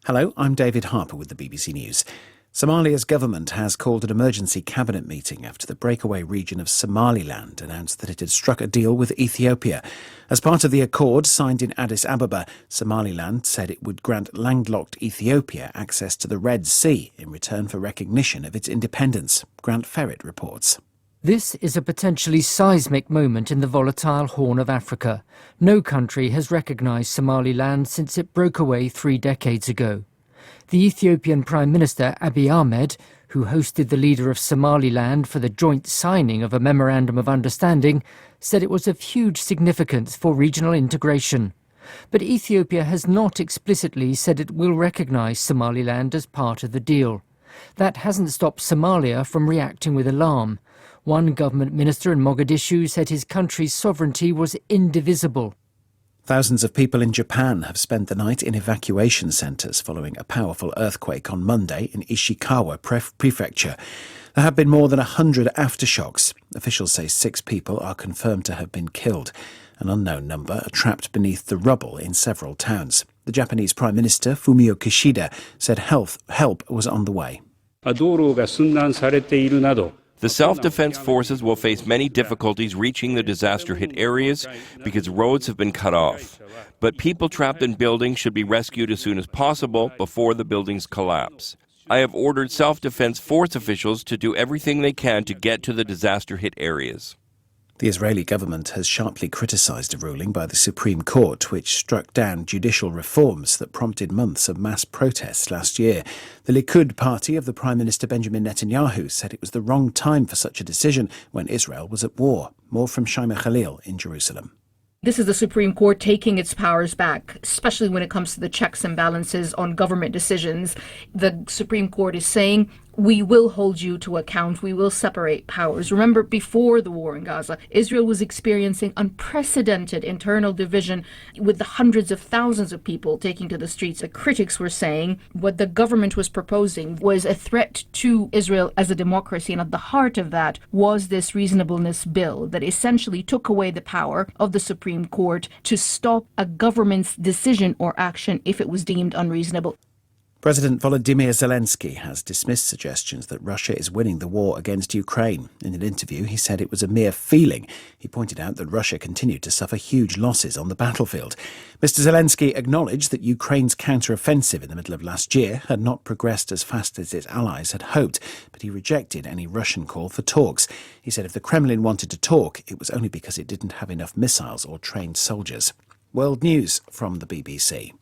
Hello, I'm David Harper with the BBC News. Somalia's government has called an emergency cabinet meeting after the breakaway region of Somaliland announced that it had struck a deal with Ethiopia. As part of the accord signed in Addis Ababa, Somaliland said it would grant landlocked Ethiopia access to the Red Sea in return for recognition of its independence. Grant Ferret reports. This is a potentially seismic moment in the volatile Horn of Africa. No country has recognised Somaliland since it broke away 3 decades ago. The Ethiopian Prime Minister Abiy Ahmed, who hosted the leader of Somaliland for the joint signing of a Memorandum of Understanding, said it was of huge significance for regional integration. But Ethiopia has not explicitly said it will recognise Somaliland as part of the deal. That hasn't stopped Somalia from reacting with alarm. One government minister in Mogadishu said his country's sovereignty was indivisible. Thousands of people in Japan have spent the night in evacuation centres following a powerful earthquake on Monday in Ishikawa Prefecture. There have been more than 100 aftershocks. Officials say 6 people are confirmed to have been killed. An unknown number are trapped beneath the rubble in several towns. The Japanese Prime Minister Fumio Kishida said help was on the way. The self-defense forces will face many difficulties reaching the disaster-hit areas because roads have been cut off. But people trapped in buildings should be rescued as soon as possible before the buildings collapse. I have ordered self-defense force officials to do everything they can to get to the disaster-hit areas. The Israeli government has sharply criticised a ruling by the Supreme Court which struck down judicial reforms that prompted months of mass protests last year. The Likud party of the Prime Minister Benjamin Netanyahu said it was the wrong time for such a decision when Israel was at war. More from Shaima Khalil in Jerusalem. This is the Supreme Court taking its powers back, especially when it comes to the checks and balances on government decisions. The Supreme Court is saying, we will hold you to account. We will separate powers. Remember, before the war in Gaza, Israel was experiencing unprecedented internal division with the hundreds of thousands of people taking to the streets. The critics were saying what the government was proposing was a threat to Israel as a democracy. And at the heart of that was this reasonableness bill that essentially took away the power of the Supreme Court to stop a government's decision or action if it was deemed unreasonable. President Volodymyr Zelensky has dismissed suggestions that Russia is winning the war against Ukraine. In an interview, he said it was a mere feeling. He pointed out that Russia continued to suffer huge losses on the battlefield. Mr. Zelensky acknowledged that Ukraine's counter-offensive in the middle of last year had not progressed as fast as its allies had hoped, but he rejected any Russian call for talks. He said if the Kremlin wanted to talk, it was only because it didn't have enough missiles or trained soldiers. World News from the BBC.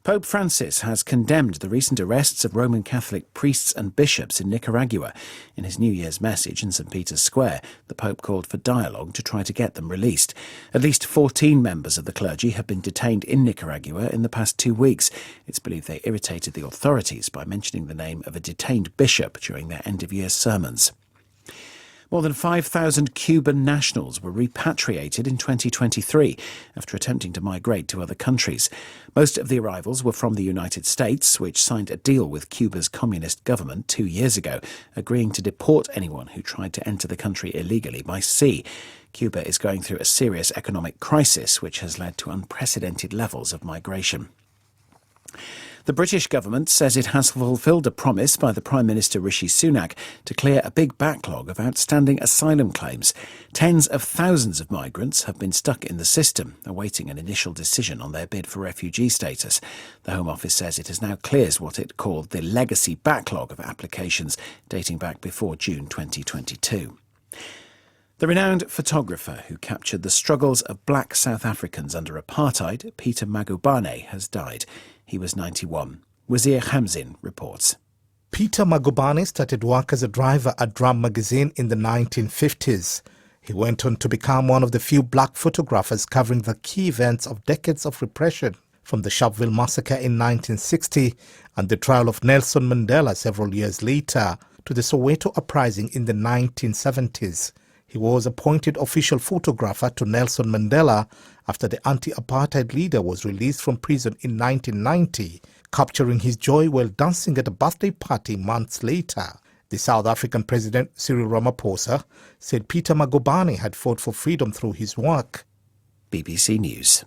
Pope Francis has condemned the recent arrests of Roman Catholic priests and bishops in Nicaragua. In his New Year's message in St. Peter's Square, the Pope called for dialogue to try to get them released. At least 14 members of the clergy have been detained in Nicaragua in the past 2 weeks. It's believed they irritated the authorities by mentioning the name of a detained bishop during their end-of-year sermons. More than 5,000 Cuban nationals were repatriated in 2023 after attempting to migrate to other countries. Most of the arrivals were from the United States, which signed a deal with Cuba's communist government 2 years ago, agreeing to deport anyone who tried to enter the country illegally by sea. Cuba is going through a serious economic crisis, which has led to unprecedented levels of migration. The British government says it has fulfilled a promise by the Prime Minister Rishi Sunak to clear a big backlog of outstanding asylum claims. Tens of thousands of migrants have been stuck in the system, awaiting an initial decision on their bid for refugee status. The Home Office says it has now cleared what it called the legacy backlog of applications dating back before June 2022. The renowned photographer who captured the struggles of black South Africans under apartheid, Peter Magubane, has died. He was 91. Wazir Hamzin reports. Peter Magubane started work as a driver at Drum magazine in the 1950s. He went on to become one of the few black photographers covering the key events of decades of repression, from the Sharpeville massacre in 1960 and the trial of Nelson Mandela several years later to the Soweto uprising in the 1970s. He was appointed official photographer to Nelson Mandela after the anti-apartheid leader was released from prison in 1990, capturing his joy while dancing at a birthday party months later. The South African President Cyril Ramaphosa said Peter Magubane had fought for freedom through his work. BBC News.